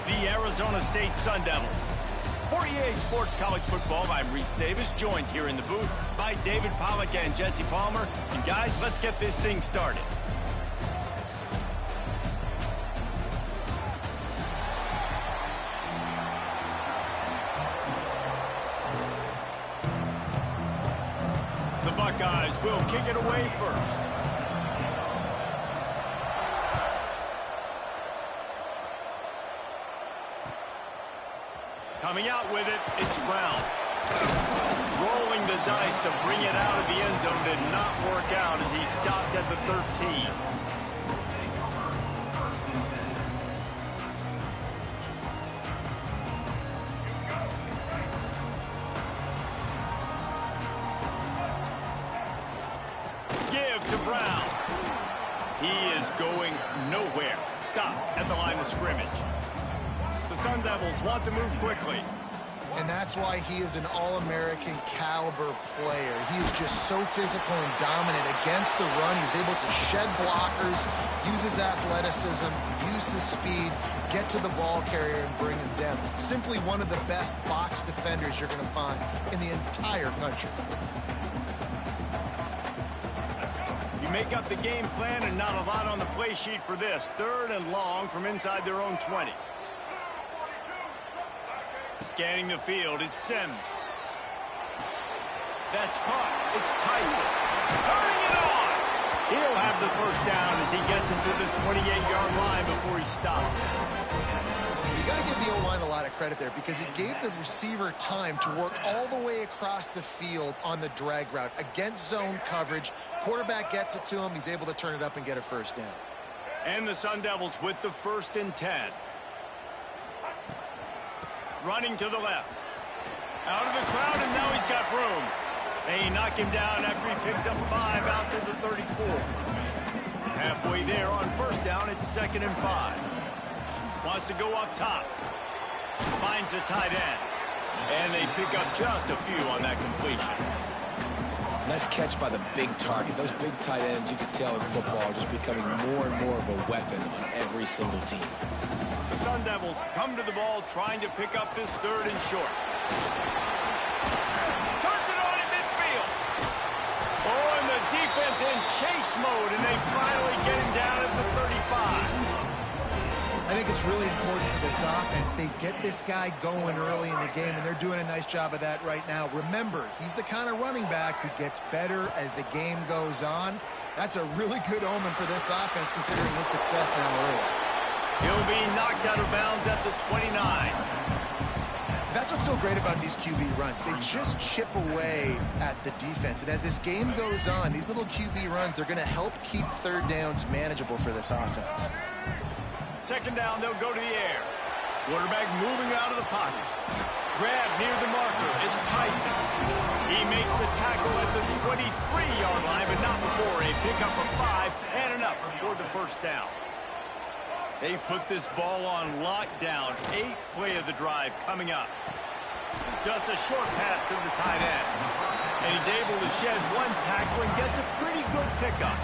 the Arizona State Sun Devils. For EA Sports College Football, I'm Reese Davis, joined here in the booth by David Pollack and Jesse Palmer. And guys, let's get this thing started. The Buckeyes will kick it away first. Coming out with it, it's Brown. Rolling the dice to bring it out of the end zone did not work out as he stopped at the 13. Give to Brown. He is going nowhere. Stop at the line of scrimmage. The Sun Devils want to move quickly. And that's why he is an All-American caliber player. He is just so physical and dominant against the run. He's able to shed blockers, use his athleticism, use his speed, get to the ball carrier and bring him down. Simply one of the best box defenders you're going to find in the entire country. You make up the game plan and not a lot on the play sheet for this. 3rd and long from inside their own 20. Scanning the field, it's Sims. That's caught. It's Tyson. Turning it on! He'll have the first down as he gets into the 28-yard line before he stopped. You got to give the O-line a lot of credit there because he gave the receiver time to work all the way across the field on the drag route against zone coverage. Quarterback gets it to him. He's able to turn it up and get a first down. And the Sun Devils with the 1st and 10. Running to the left. Out of the crowd, and now he's got room. They knock him down after he picks up 5 out to the 34. Halfway there on 1st down, it's 2nd and 5. Wants to go up top. Finds the tight end. And they pick up just a few on that completion. Nice catch by the big target. Those big tight ends, you can tell in football, are just becoming more and more of a weapon on every single team. The Sun Devils come to the ball trying to pick up this 3rd and short. Turns it on in midfield. Oh, and the defense in chase mode, and they finally get him down at the 35. I think it's really important for this offense. They get this guy going early in the game, and they're doing a nice job of that right now. Remember, he's the kind of running back who gets better as the game goes on. That's a really good omen for this offense, considering his success now early. He'll be knocked out of bounds at the 29. That's what's so great about these QB runs. They just chip away at the defense. And as this game goes on, these little QB runs, they're going to help keep 3rd downs manageable for this offense. 2nd down, they'll go to the air. Quarterback moving out of the pocket. Grab near the marker. It's Tyson. He makes the tackle at the 23-yard line, but not before a pickup of 5 and enough for the 1st down. They've put this ball on lockdown. 8th play of the drive coming up. Just a short pass to the tight end. And he's able to shed 1 tackle and gets a pretty good pickup.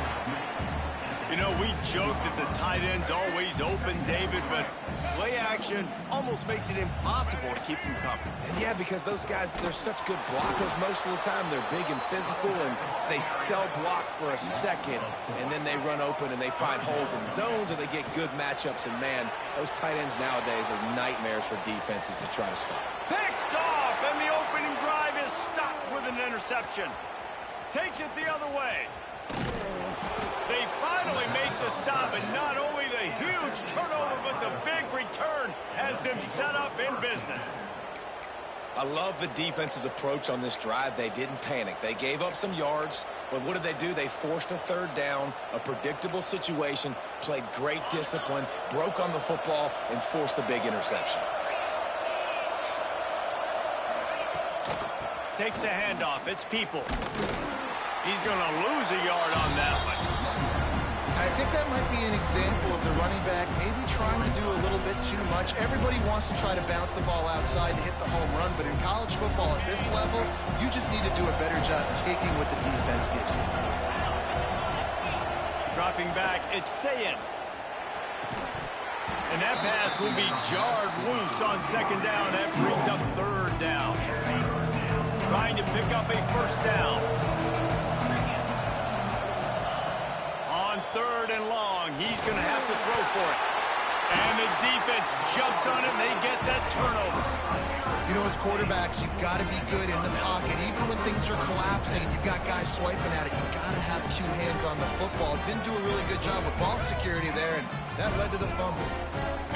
You know, we joke that the tight end's always open, David, but play action almost makes it impossible to keep him covered. And yeah, because those guys, they're such good blockers most of the time. They're big and physical, and they sell block for a second, and then they run open and they find holes in zones, or they get good matchups. And, man, those tight ends nowadays are nightmares for defenses to try to stop. Picked off, and the opening drive is stopped with an interception. Takes it the other way. They finally make the stop, and not only the huge turnover, but the big return has them set up in business. I love the defense's approach on this drive. They didn't panic. They gave up some yards, but what did they do? They forced a 3rd down, a predictable situation, played great discipline, broke on the football, and forced the big interception. Takes the handoff. It's Peoples. He's going to lose a yard on that one. I think that might be an example of the running back maybe trying to do a little bit too much. Everybody wants to try to bounce the ball outside to hit the home run, but in college football at this level, you just need to do a better job taking what the defense gives you. Dropping back, it's Sayin. And that pass will be jarred loose on second down. That brings up third down. Trying to pick up a first down. On third and long, he's going to have to throw for it. And the defense jumps on it, and they get that turnover. You know, as quarterbacks, you've got to be good in the pocket. Even when things are collapsing, you've got guys swiping at it. You've got to have two hands on the football. Didn't do a really good job with ball security there, and that led to the fumble.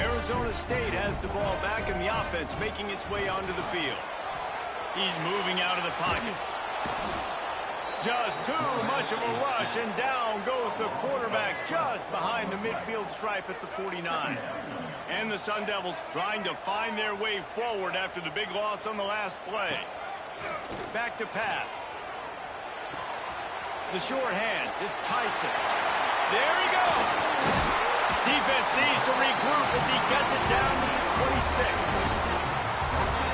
Arizona State has the ball back in the offense, making its way onto the field. He's moving out of the pocket. Just too much of a rush, and down goes the quarterback just behind the midfield stripe at the 49. And the Sun Devils trying to find their way forward after the big loss on the last play. Back to pass. The short hands, it's Tyson. There he goes! Defense needs to regroup as he gets it down to the 26.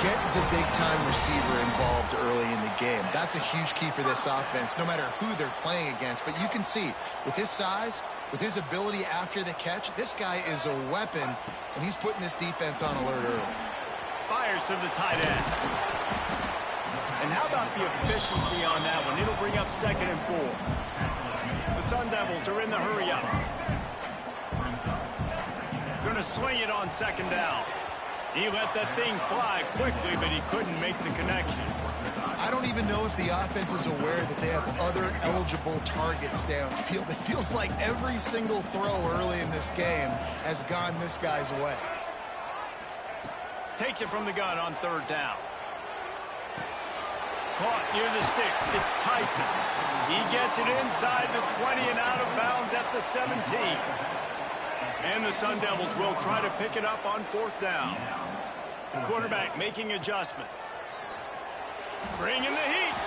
Get the big-time receiver involved early in the game. That's a huge key for this offense, no matter who they're playing against. But you can see, with his size, with his ability after the catch, this guy is a weapon, and he's putting this defense on alert early. Fires to the tight end. And how about the efficiency on that one? It'll bring up 2nd and 4. The Sun Devils are in the hurry-up. Going to swing it on 2nd down. He let that thing fly quickly, but he couldn't make the connection. I don't even know if the offense is aware that they have other eligible targets downfield. It feels like every single throw early in this game has gone this guy's way. Takes it from the gun on 3rd down. Caught near the sticks. It's Tyson. He gets it inside the 20 and out of bounds at the 17. And the Sun Devils will try to pick it up on 4th down. Quarterback making adjustments. Bringing the heat.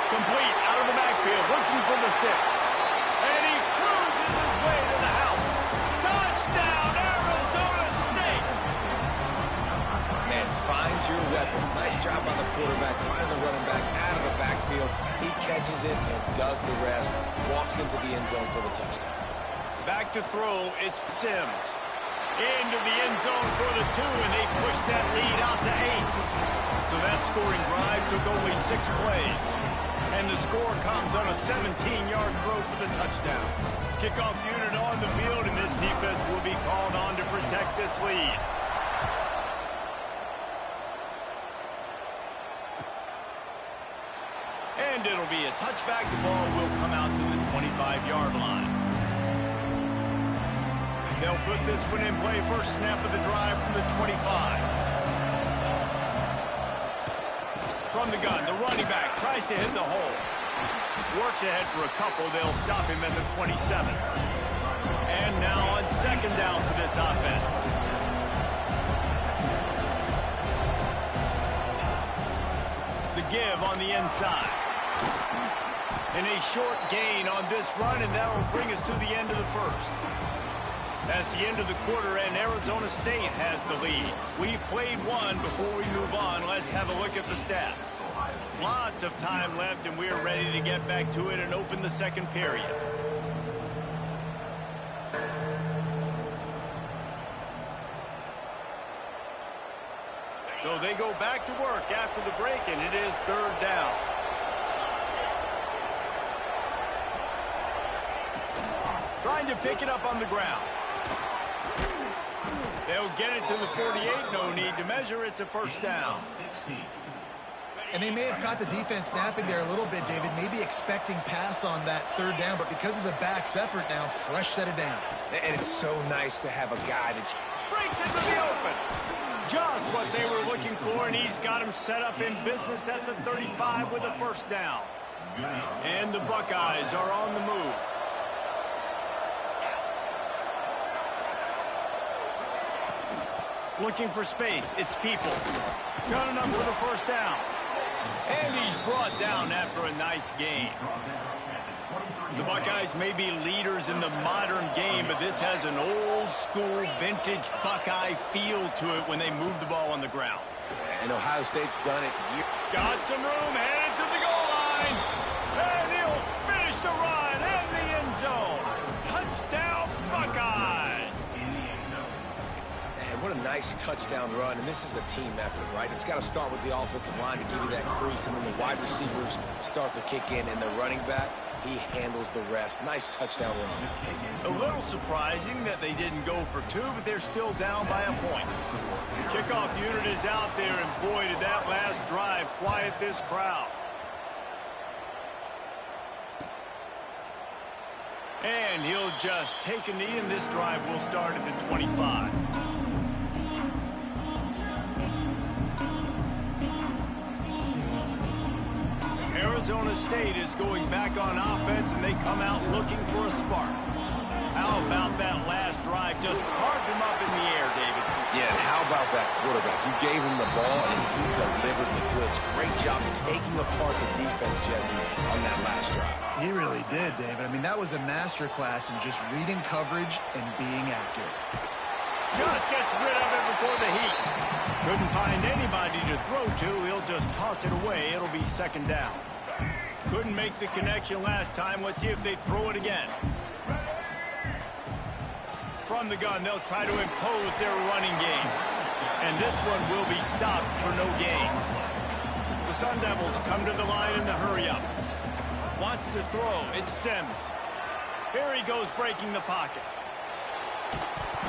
Complete out of the backfield, looking for the sticks. And he cruises his way to the house. Touchdown, Arizona State! Man, find your weapons. Nice job by the quarterback, finding the running back out of the backfield. He catches it and does the rest. Walks into the end zone for the touchdown. Back to throw, it's Sims. Into the end zone for the 2, and they push that lead out to 8. So that scoring drive took only 6 plays. And the score comes on a 17-yard throw for the touchdown. Kickoff unit on the field, and this defense will be called on to protect this lead. And it'll be a touchback. The ball will come out to the 25-yard line. They'll put this one in play. First snap of the drive from the 25. From the gun, the running back tries to hit the hole. Works ahead for a couple. They'll stop him at the 27. And now on 2nd down for this offense. The give on the inside. And a short gain on this run, and that will bring us to the end of the first. That's the end of the quarter, and Arizona State has the lead. We've played one. Before we move on, let's have a look at the stats. Lots of time left, and we're ready to get back to it and open the 2nd period. So they go back to work after the break, and it is 3rd down. Trying to pick it up on the ground. They'll get it to the 48. No need to measure. It's a 1st down. And they may have caught the defense snapping there a little bit, David, maybe expecting pass on that 3rd down, but because of the back's effort now, fresh set it down. And it's so nice to have a guy that breaks into the open. Just what they were looking for, and he's got him set up in business at the 35 with a 1st down. And the Buckeyes are on the move. Looking for space. It's Peoples. Got enough for the 1st down. And he's brought down after a nice gain. The Buckeyes may be leaders in the modern game, but this has an old-school, vintage Buckeye feel to it when they move the ball on the ground. And Ohio State's done it. Got some room, headed to the goal line. And he'll finish the run in the end zone. Touchdown, Buckeyes. What a nice touchdown run, and this is a team effort, right? It's got to start with the offensive line to give you that crease, and then the wide receivers start to kick in, and the running back, he handles the rest. Nice touchdown run. A little surprising that they didn't go for two, but they're still down by a point. The kickoff unit is out there, and boy, did that last drive quiet this crowd. And he'll just take a knee, and this drive will start at the 25. Arizona State is going back on offense, and they come out looking for a spark. How about that last drive? Just carved him up in the air, David. Yeah, and how about that quarterback? You gave him the ball, and he delivered the goods. Great job taking apart the defense, Jesse, on that last drive. He really did, David. I mean, that was a masterclass in just reading coverage and being accurate. Just gets rid of it before the heat. Couldn't find anybody to throw to. He'll just toss it away. It'll be second down. Couldn't make the connection last time. Let's see if they throw it again. From the gun, they'll try to impose their running game. And this one will be stopped for no gain. The Sun Devils come to the line in the hurry-up. Wants to throw. It's Sims. Here he goes breaking the pocket.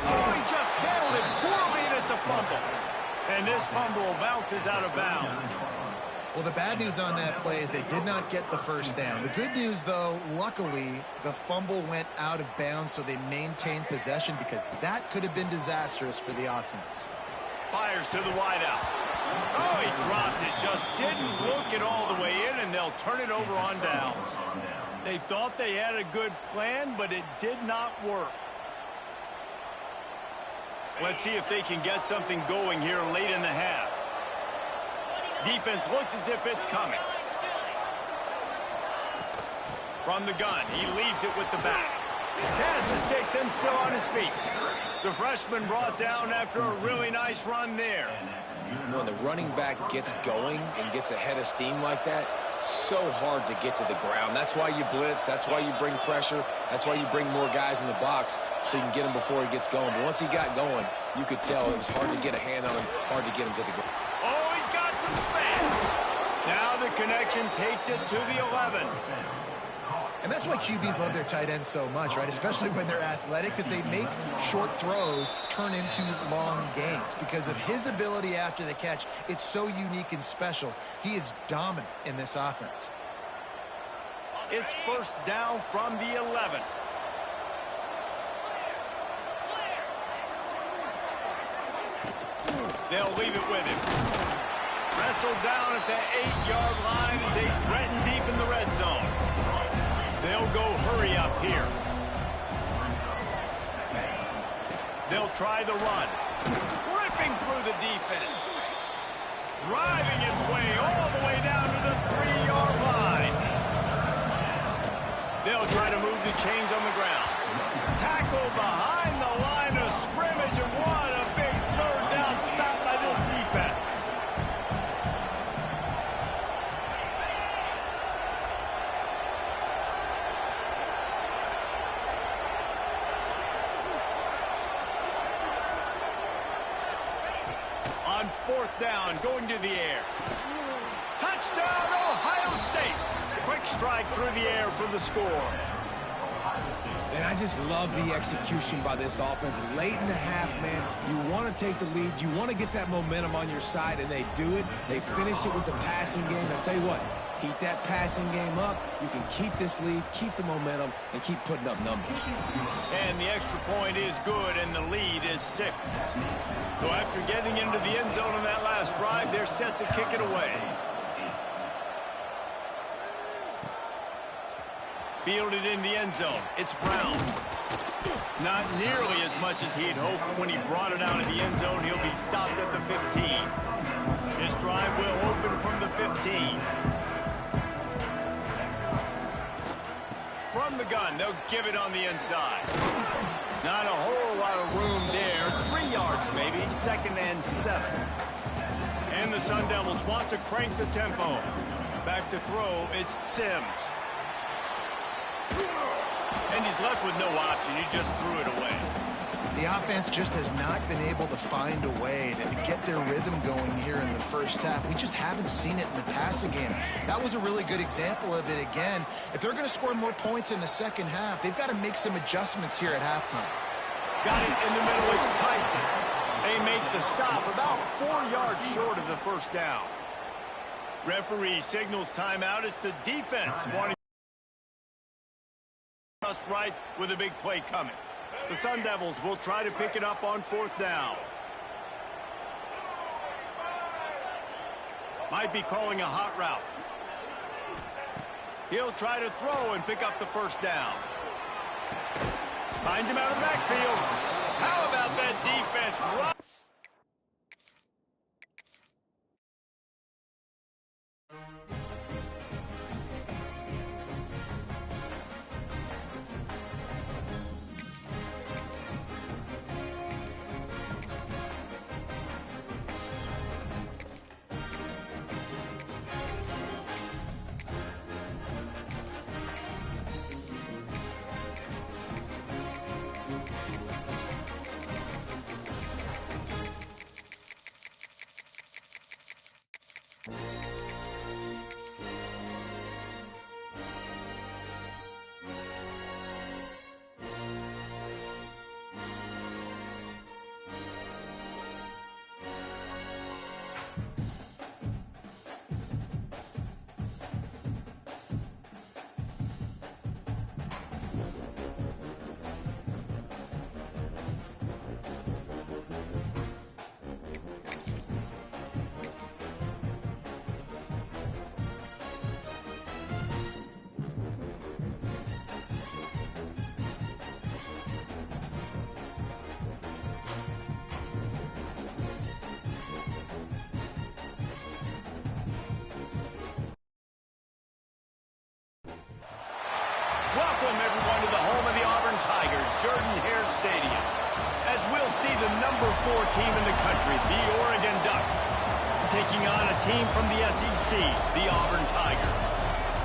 Oh, he just handled it poorly, and it's a fumble. And this fumble bounces out of bounds. Well, the bad news on that play is they did not get the first down. The good news, though, luckily, the fumble went out of bounds, so they maintained possession because that could have been disastrous for the offense. Fires to the wideout. Oh, he dropped it. Just didn't look it all the way in, and they'll turn it over on downs. They thought they had a good plan, but it did not work. Let's see if they can get something going here late in the half. Defense looks as if it's coming. From the gun, he leaves it with the back. Pass the sticks and still on his feet. The freshman brought down after a really nice run there. When the running back gets going and gets ahead of steam like that, so hard to get to the ground. That's why you blitz. That's why you bring pressure. That's why you bring more guys in the box so you can get him before he gets going. But once he got going, you could tell it was hard to get a hand on him, hard to get him to the ground. Oh, he's got some space. Now the connection takes it to the 11. And that's why QBs love their tight ends so much, right? Especially when they're athletic, because they make short throws turn into long gains. Because of his ability after the catch, it's so unique and special. He is dominant in this offense. It's first down from the 11. They'll leave it with him. Wrestled down at the 8-yard line as they threaten deep in the red zone. They'll go hurry up here. They'll try the run. Ripping through the defense. Driving its way all the way down to the 3-yard line. They'll try to move the chains on the ground. Tackle behind the line of scrimmage, and what a big third down stop by this defense. On fourth down, going to the air. Touchdown, Ohio State. Quick strike through the air for the score. And I just love the execution by this offense. Late in the half, man, you want to take the lead. You want to get that momentum on your side, and they do it. They finish it with the passing game. I'll tell you what, heat that passing game up. You can keep this lead, keep the momentum, and keep putting up numbers. And the extra point is good, and the lead is 6. So after getting into the end zone on that last drive, they're set to kick it away. Fielded in the end zone. It's Brown. Not nearly as much as he'd hoped when he brought it out of the end zone. He'll be stopped at the 15. This drive will open from the 15. From the gun, they'll give it on the inside. Not a whole lot of room there. 3 yards maybe, 2nd and 7. And the Sun Devils want to crank the tempo. Back to throw, it's Sims. And he's left with no option. He just threw it away. The offense just has not been able to find a way to get their rhythm going here in the first half. We just haven't seen it in the passing game. That was a really good example of it again. If they're going to score more points in the second half, they've got to make some adjustments here at halftime. Got it in the middle. It's Tyson. They make the stop about 4 yards short of the first down. Referee signals timeout. It's the defense wanting just right with a big play coming. The Sun Devils will try to pick it up on 4th down. Might be calling a hot route. He'll try to throw and pick up the first down. Finds him out of the backfield. How about that defense? Right. Welcome, everyone, to the home of the Auburn Tigers, Jordan-Hare Stadium, as we'll see the number 4 team in the country, the Oregon Ducks, taking on a team from the SEC, the Auburn Tigers.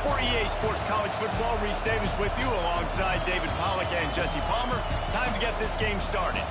For EA Sports College Football, Reese Davis with you alongside David Pollack and Jesse Palmer. Time to get this game started.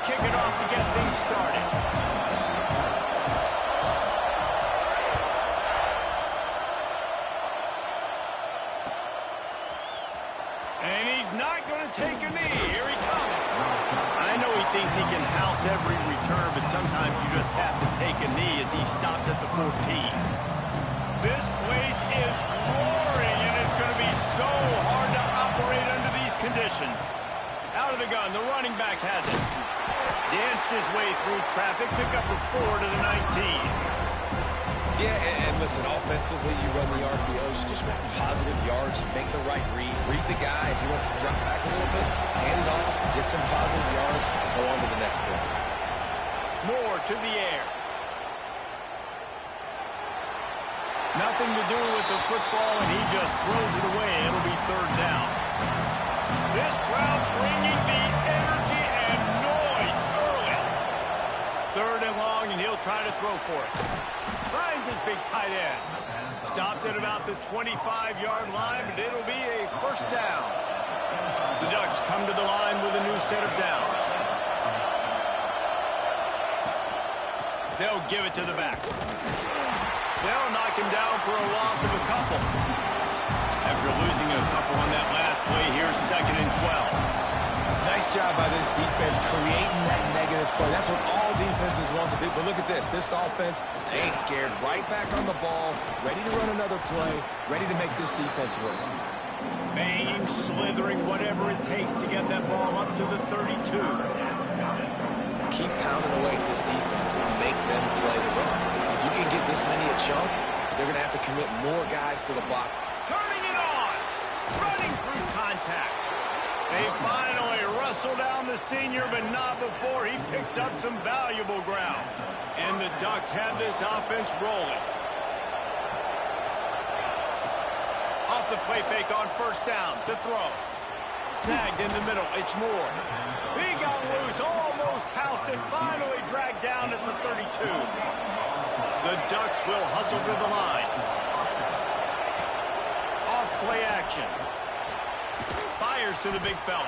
Kick it off to get things started. And he's not going to take a knee. Here he comes. I know he thinks he can house every return, but sometimes you just have to take a knee as he stopped at the 14. This place is roaring, and it's going to be so hard to operate under these conditions. Out of the gun, the running back has it. Danced his way through traffic, pick up a 4 to the 19. Yeah, and listen, offensively, you run the RPOs, just want positive yards, make the right read the guy. If he wants to drop back a little bit, hand it off, get some positive yards, go on to the next play. Moore to the air. Nothing to do with the football, and he just throws it away. It'll be 3rd down. This crowd bringing the energy and noise early. 3rd and long, and he'll try to throw for it. Finds his big tight end. Stopped at about the 25-yard line, but it'll be a 1st down. The Ducks come to the line with a new set of downs. They'll give it to the back. They'll knock him down for a loss of a couple. After losing a couple on that last play, here's 2nd and 12. Nice job by this defense creating that negative play. That's what all defenses want to do. But look at this. This offense, they ain't scared. Right back on the ball, ready to run another play, ready to make this defense work. Banging, slithering, whatever it takes to get that ball up to the 32. Keep pounding away at this defense and make them play the run. If you can get this many a chunk, they're going to have to commit more guys to the block. Turning it on. Running through contact. They finally wrestle down the senior, but not before he picks up some valuable ground. And the Ducks have this offense rolling. Off the play fake on first down to throw. Snagged in the middle. It's Moore. He got loose, almost housed it, finally dragged down at the 32. The Ducks will hustle to the line. Off play action. Fires to the big fella.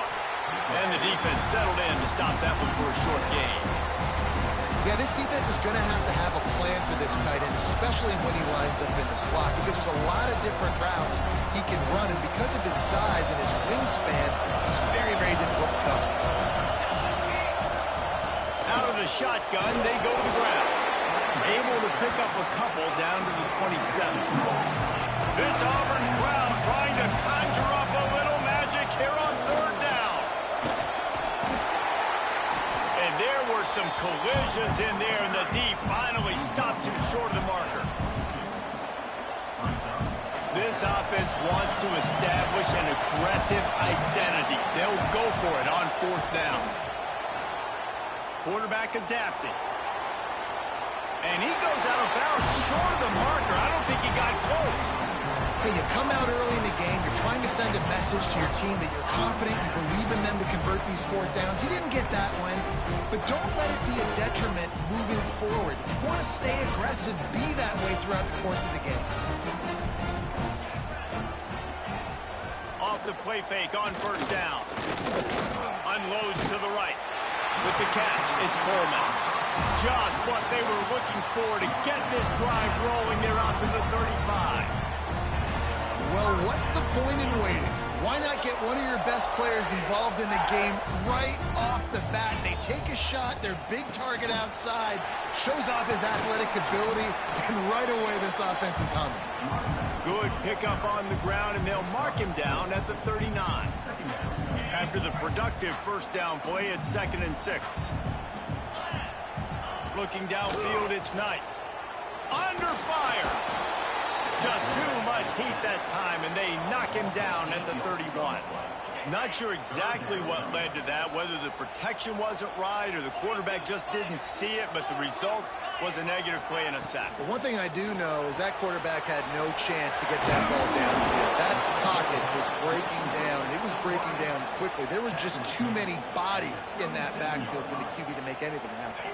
And the defense settled in to stop that one for a short gain. Yeah, this defense is going to have a plan for this tight end, especially when he lines up in the slot, because there's a lot of different routes he can run, and because of his size and his wingspan, it's very, very difficult to cover. Out of the shotgun, they go to the ground. Able to pick up a couple down to the 27. This Auburn crowd trying to conjure up a little magic here on third down. And there were some collisions in there, and the D finally stops him short of the marker. This offense wants to establish an aggressive identity. They'll go for it on fourth down. Quarterback adapting. And he goes out of bounds short of the marker. I don't think he got close. Hey, you come out early in the game, you're trying to send a message to your team that you're confident, you believe in them to convert these fourth downs. You didn't get that one, but don't let it be a detriment moving forward. You want to stay aggressive, be that way throughout the course of the game. Off the play fake on first down. Unloads to the right. With the catch, it's Coleman. Just what they were looking for to get this drive rolling. They're out to the 35. Well, what's the point in waiting? Why not get one of your best players involved in the game right off the bat? They take a shot, their big target outside, shows off his athletic ability, and right away this offense is humming. Good pickup on the ground, and they'll mark him down at the 39. After the productive first down play, it's 2nd and 6. Looking downfield, it's Knight. Under fire. Just too much heat that time, and they knock him down at the 31. Not sure exactly what led to that, whether the protection wasn't right or the quarterback just didn't see it, but the result was a negative play and a sack. But one thing I do know is that quarterback had no chance to get that ball downfield. That pocket was breaking down, and it was breaking down quickly. There were just too many bodies in that backfield for the QB to make anything happen.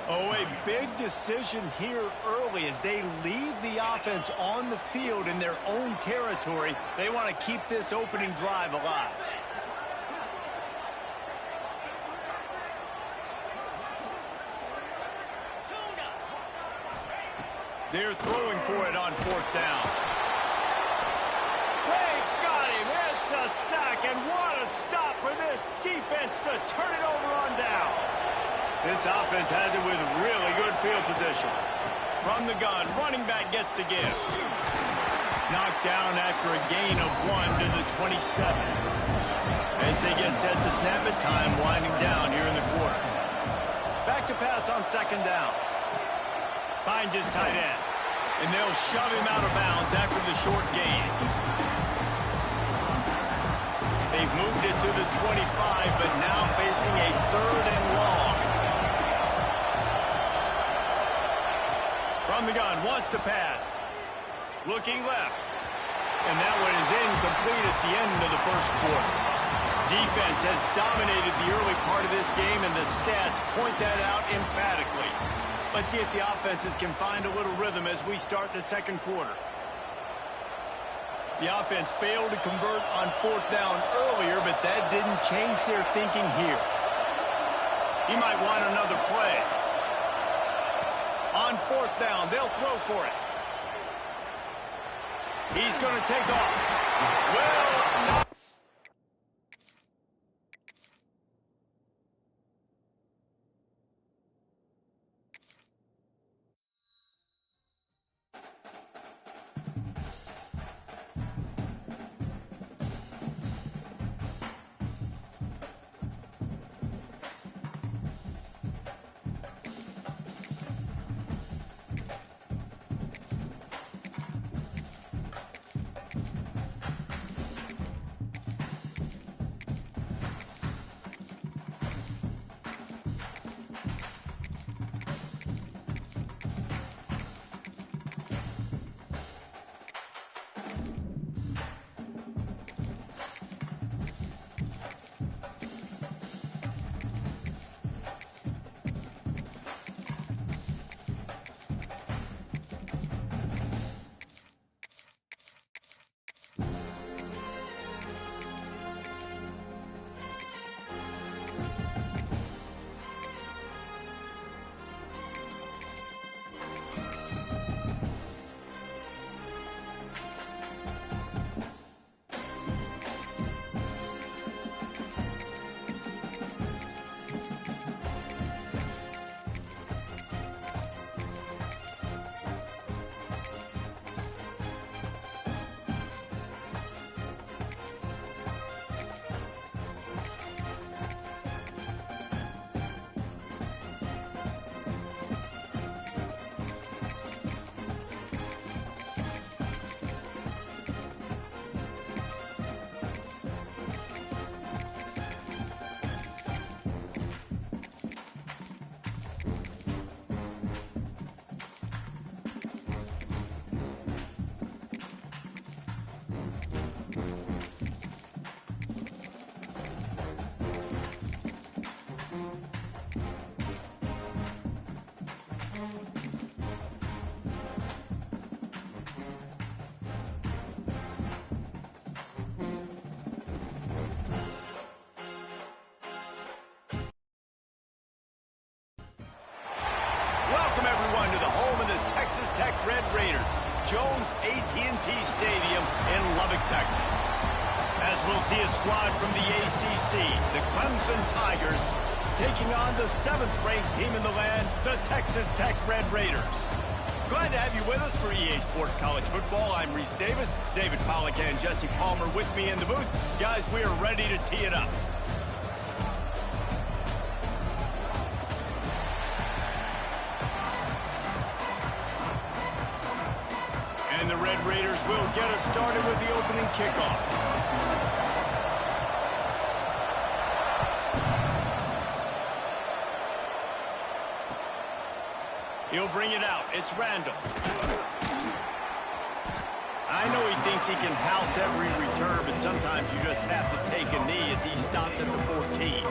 Oh, a big decision here early as they leave the offense on the field in their own territory. They want to keep this opening drive alive. They're throwing for it on fourth down. They got him. It's a sack, and what a stop for this defense to turn it over on downs. This offense has it with really good field position. From the gun, running back gets to give. Knocked down after a gain of 1 to the 27. As they get set to snap it, time winding down here in the quarter. Back to pass on second down. Finds his tight end. And they'll shove him out of bounds after the short gain. They've moved it to the 25, but now facing a 3rd and long. From the gun, wants to pass. Looking left. And that one is incomplete. It's the end of the first quarter. Defense has dominated the early part of this game, and the stats point that out emphatically. Let's see if the offenses can find a little rhythm as we start the second quarter. The offense failed to convert on fourth down earlier, but that didn't change their thinking here. He might want another play. On fourth down, they'll throw for it. He's going to take off. Well, not. Jones AT&T Stadium in Lubbock, Texas. As we'll see a squad from the ACC, the Clemson Tigers, taking on the 7th-ranked team in the land, the Texas Tech Red Raiders. Glad to have you with us for EA Sports College Football. I'm Reese Davis, David Pollack and Jesse Palmer with me in the booth. Guys, we are ready to tee it up. And the Red Raiders will get us started with the opening kickoff. He'll bring it out. It's Randall. I know he thinks he can house every return, but sometimes you just have to take a knee as he stopped at the 14.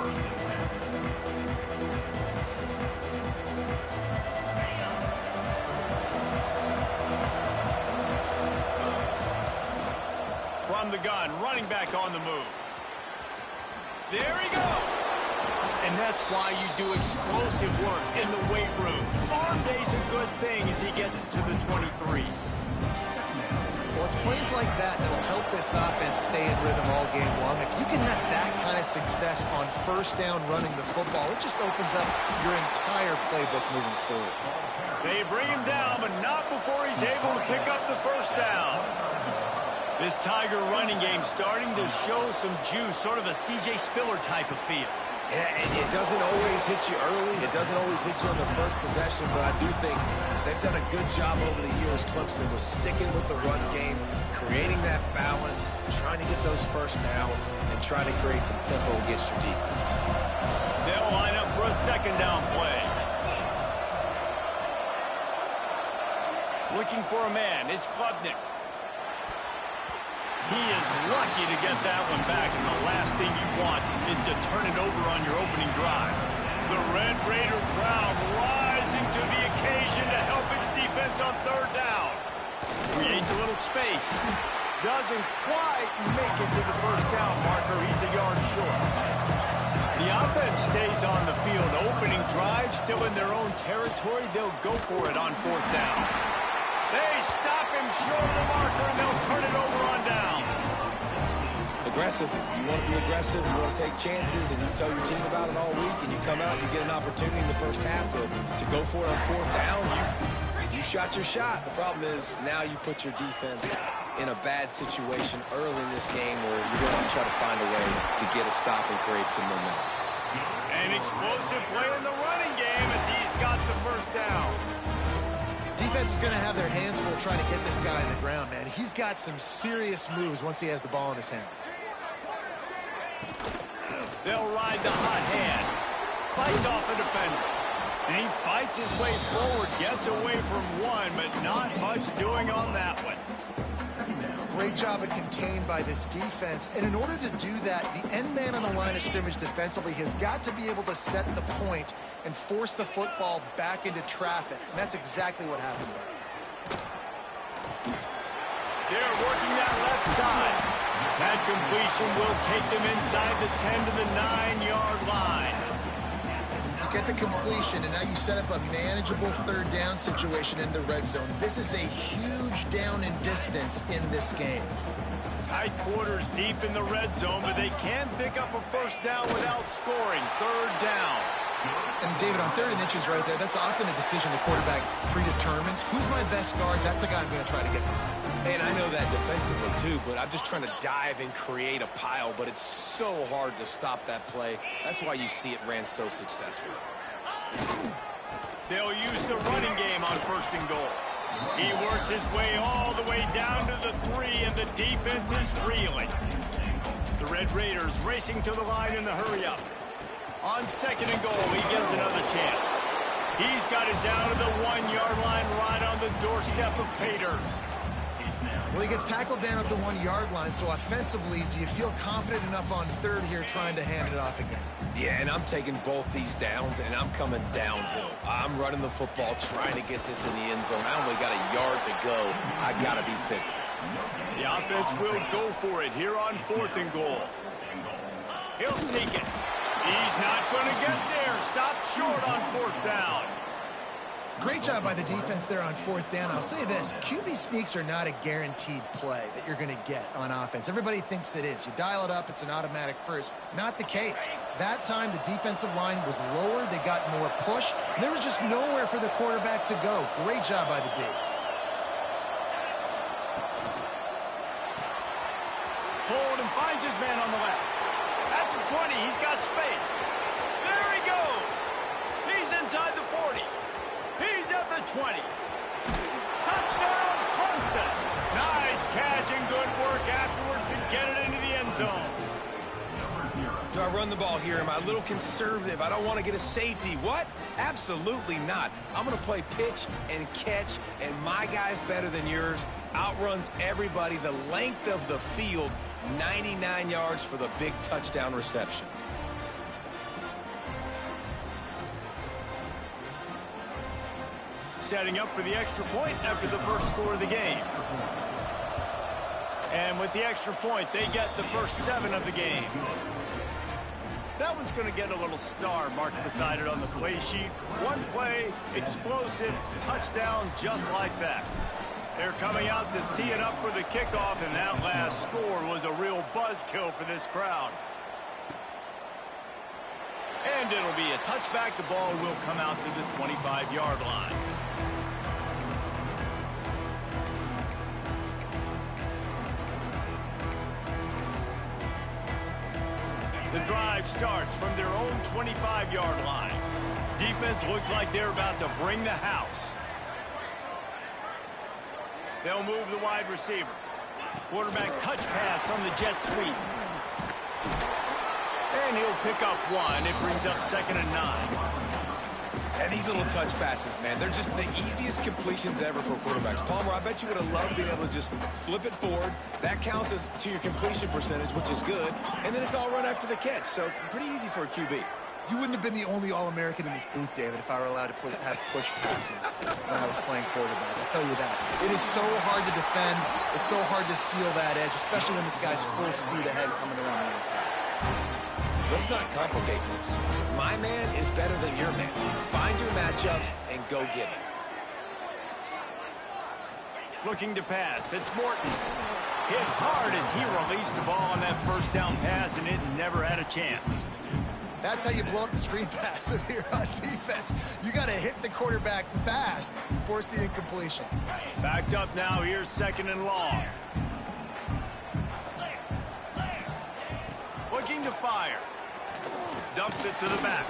From the gun, running back on the move. There he goes. And that's why you do explosive work in the weight room. Arm day's a good thing as he gets to the 23. Well, it's plays like that that'll help this offense stay in rhythm all game long. If you can have that kind of success on first down running the football, it just opens up your entire playbook moving forward. They bring him down, but not before he's able to pick up the first down. This Tiger running game starting to show some juice, sort of a C.J. Spiller type of feel. Yeah, it doesn't always hit you early. It doesn't always hit you on the first possession, but I do think they've done a good job over the years, Clemson, with sticking with the run game, creating that balance, trying to get those first downs, and trying to create some tempo against your defense. They'll line up for a second down play. Looking for a man. It's Klubnik. He is lucky to get that one back, and the last thing you want is to turn it over on your opening drive. The Red Raider crowd rising to the occasion to help its defense on third down. Creates a little space. Doesn't quite make it to the first down marker. He's a yard short. The offense stays on the field. Opening drive, still in their own territory. They'll go for it on fourth down. They stop him short of the marker, and they'll turn it over on down. Aggressive. You want to be aggressive. You want to take chances, and you tell your team about it all week, and you come out and you get an opportunity in the first half to go for it on fourth down. You shot your shot. The problem is now you put your defense in a bad situation early in this game where you're going to try to find a way to get a stop and create some momentum. An explosive play in the running game as he's got the first down. Defense is going to have their hands full trying to get this guy on the ground, man. He's got some serious moves once he has the ball in his hands. They'll ride the hot hand. Fights off a defender. And he fights his way forward, gets away from one, but not much doing on that one. Great job of contained by this defense. And in order to do that, the end man on the line of scrimmage defensively has got to be able to set the point and force the football back into traffic. And that's exactly what happened there. They're working that left side. That completion will take them inside the 10 to the 9-yard line. Get the completion, and now you set up a manageable third down situation in the red zone. This is a huge down in distance in this game. Tight quarters deep in the red zone, but they can pick up a first down without scoring. Third down. And David, on 3rd and inches right there, that's often a decision the quarterback predetermines. Who's my best guard? That's the guy I'm going to try to get. And I know that defensively too, but I'm just trying to dive and create a pile, but it's so hard to stop that play. That's why you see it ran so successfully. They'll use the running game on 1st and goal. He works his way all the way down to the 3, and the defense is reeling. The Red Raiders racing to the line in the hurry-up. On 2nd and goal, he gets another chance. He's got it down to the 1-yard line right on the doorstep of Pater. Well, he gets tackled down at the 1-yard line, so offensively, do you feel confident enough on 3rd here trying to hand it off again? Yeah, and I'm taking both these downs, and I'm coming downhill. I'm running the football, trying to get this in the end zone. I only got a yard to go. I got to be physical. The offense will go for it here on 4th and goal. He'll sneak it. He's not going to get there. Stopped short on 4th down. Great job by the defense there on 4th down. I'll say this, QB sneaks are not a guaranteed play that you're going to get on offense. Everybody thinks it is. You dial it up, it's an automatic first. Not the case. That time, the defensive line was lower. They got more push. And there was just nowhere for the quarterback to go. Great job by the D. Hold and finds his man on the left. At the 20, he's got space. There he goes. He's inside the 40. He's at the 20. Touchdown, Clemson. Nice catch and good work afterwards to get it into the end zone. Do I run the ball here? Am I a little conservative? I don't want to get a safety. What? Absolutely not. I'm going to play pitch and catch, and my guy's better than yours. Outruns everybody the length of the field. 99 yards for the big touchdown reception. Setting up for the extra point after the first score of the game. And with the extra point, they get the first 7 of the game. That one's going to get a little star marked beside it on the play sheet. One play, explosive, touchdown, just like that. They're coming out to tee it up for the kickoff, and that last score was a real buzzkill for this crowd. And it'll be a touchback. The ball will come out to the 25-yard line. The drive starts from their own 25-yard line. Defense looks like they're about to bring the house. They'll move the wide receiver. Quarterback touch pass on the jet sweep. And he'll pick up 1. It brings up 2nd and 9. And these little touch passes, man, they're just the easiest completions ever for quarterbacks. Palmer, I bet you would have loved being able to just flip it forward. That counts as to your completion percentage, which is good. And then it's all run after the catch, so pretty easy for a QB. You wouldn't have been the only All-American in this booth, David, if I were allowed to have push passes when I was playing quarterback. I'll tell you that. It is so hard to defend. It's so hard to seal that edge, especially when this guy's full speed ahead coming around the outside. Let's not complicate this. My man is better than your man. Find your matchups and go get them. Looking to pass. It's Morton. Hit hard as he released the ball on that first down pass, and it never had a chance. That's how you blow up the screen pass here on defense. You got to hit the quarterback fast and force the incompletion. Backed up now. Here's 2nd and long. Looking to fire. Dumps it to the back.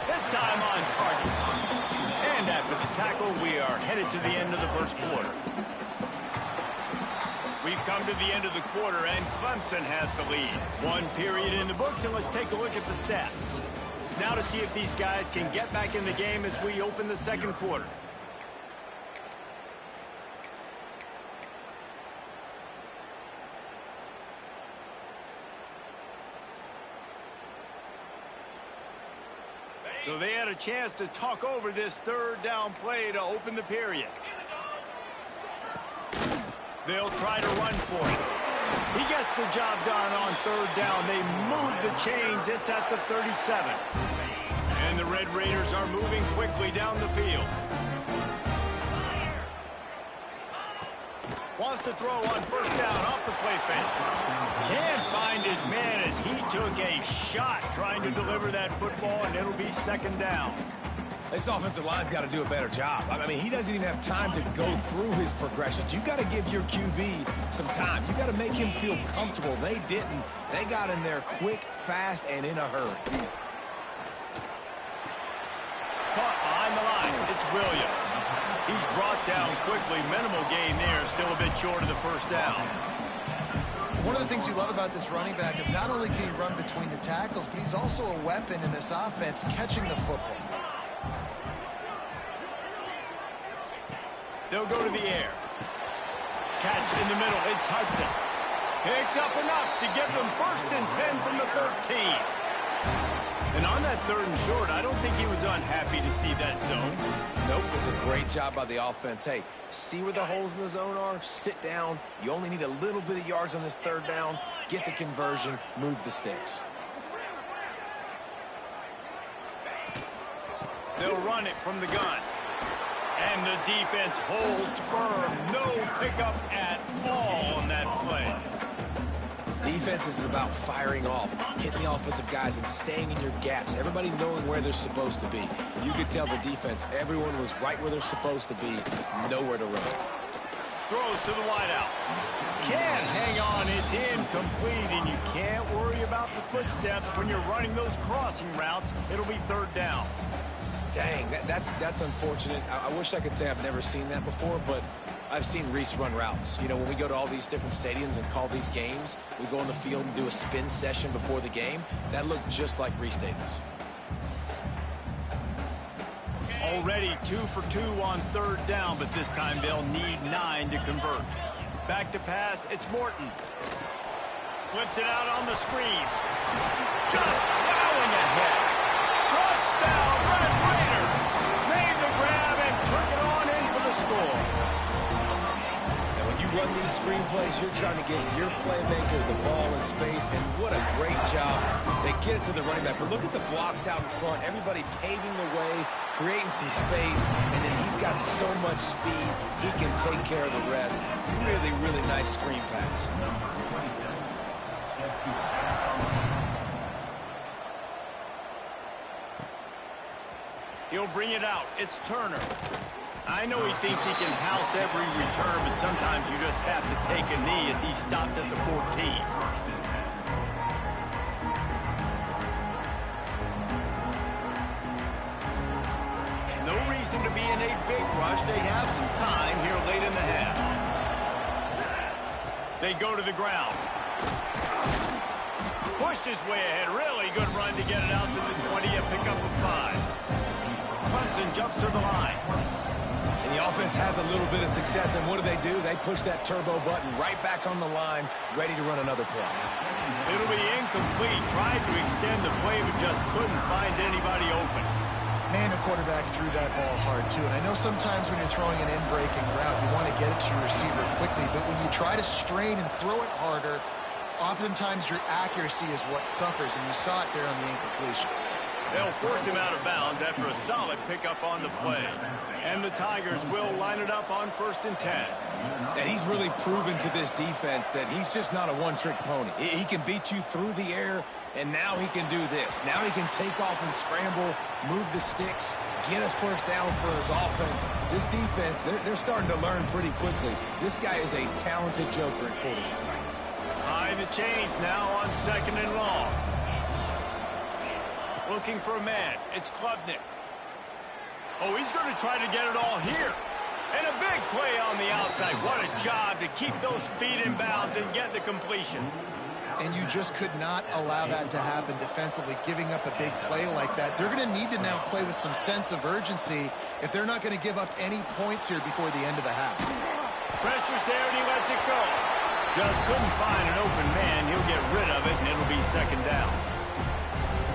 This time on target. And after the tackle, we are headed to the end of the first quarter. We've come to the end of the quarter, and Clemson has the lead. 1 period in the books, and let's take a look at the stats. Now to see if these guys can get back in the game as we open the second quarter. So they had a chance to talk over this 3rd down play to open the period. They'll try to run for it. He gets the job done on 3rd down. They move the chains. It's at the 37. And the Red Raiders are moving quickly down the field. Wants to throw on 1st down off the play fake. Can't find his man as he took a shot trying to deliver that football, and it'll be 2nd down. This offensive line's got to do a better job. I mean, he doesn't even have time to go through his progressions. You got to give your QB some time. You got to make him feel comfortable. They didn't. They got in there quick, fast, and in a hurry. Caught behind the line. It's Williams. He's brought down quickly. Minimal gain there. Still a bit short of the 1st down. One of the things you love about this running back is not only can he run between the tackles, but he's also a weapon in this offense catching the football. They'll go to the air. Catch in the middle. It's Hudson. Picks up enough to give them 1st and 10 from the 13. And on that 3rd and short, I don't think he was unhappy to see that zone. Nope, it was a great job by the offense. Hey, see where the holes in the zone are? Sit down. You only need a little bit of yards on this 3rd down. Get the conversion. Move the sticks. They'll run it from the gun. And the defense holds firm. No pickup at all on that play. Defense is about firing off, hitting the offensive guys, and staying in your gaps. Everybody knowing where they're supposed to be. You could tell the defense, everyone was right where they're supposed to be, nowhere to run. Throws to the wideout. Can't hang on, it's incomplete, and you can't worry about the footsteps when you're running those crossing routes. It'll be third down. Dang, that's unfortunate. I wish I could say I've never seen that before, but I've seen Reese run routes. You know, when we go to all these different stadiums and call these games, we go on the field and do a spin session before the game. That looked just like Reese Davis. Already 2 for 2 on third down, but this time they'll need 9 to convert. Back to pass, it's Morton. Flips it out on the screen. Just plowing ahead. Touchdown, Red Raider. Made the grab and took it on in for the score. Now, when you run these screenplays, you're trying to get your playmaker the ball in space, and what a great job. They get it to the running back, but look at the blocks out in front. Everybody paving the way, creating some space, and then he's got so much speed, he can take care of the rest. Really, really nice screen pass. He'll bring it out. It's Turner. I know he thinks he can house every return, but sometimes you just have to take a knee as he stopped at the 14. No reason to be in a big rush. They have some time here late in the half. They go to the ground. Pushed his way ahead. Really good run to get it out to the 20. A pickup of 5. Clemson jumps to the line. And the offense has a little bit of success, and what do? They push that turbo button right back on the line, ready to run another play. It'll be incomplete. Tried to extend the play, but just couldn't find anybody open. Man, the quarterback threw that ball hard, too. And I know sometimes when you're throwing an in-breaking route, you want to get it to your receiver quickly. But when you try to strain and throw it harder, oftentimes your accuracy is what suffers, and you saw it there on the incompletion. They'll force him out of bounds after a solid pickup on the play. And the Tigers will line it up on 1st and 10. And he's really proven to this defense that he's just not a one-trick pony. He can beat you through the air, and now he can do this. Now he can take off and scramble, move the sticks, get us first down for his offense. This defense, they're starting to learn pretty quickly. This guy is a talented joker at quarterback. High the chains now on 2nd and long. Looking for a man. It's Klubnik. Oh, he's going to try to get it all here. And a big play on the outside. What a job to keep those feet in bounds and get the completion. And you just could not allow that to happen defensively, giving up a big play like that. They're going to need to now play with some sense of urgency if they're not going to give up any points here before the end of the half. Pressure's there, and he lets it go. Just couldn't find an open man. He'll get rid of it, and it'll be 2nd down.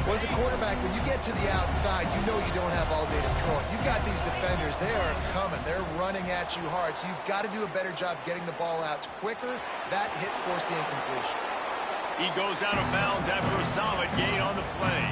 Well, as a quarterback, when you get to the outside, you know you don't have all day to throw it. You've got these defenders. They are coming. They're running at you hard. So you've got to do a better job getting the ball out quicker. That hit forced the incompletion. He goes out of bounds after a solid gain on the play.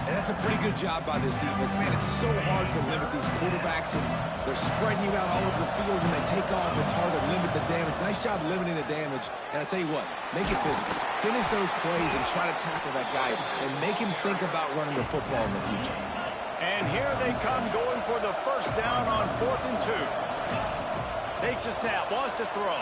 And that's a pretty good job by this defense. Man, it's so hard to limit these quarterbacks, and they're spreading you out all over the field. When they take off, it's hard to limit the damage. Nice job limiting the damage. And I tell you what, make it physical. Finish those plays and try to tackle that guy and make him think about running the football in the future. And here they come going for the 1st down on 4th and 2. Takes a snap, wants to throw.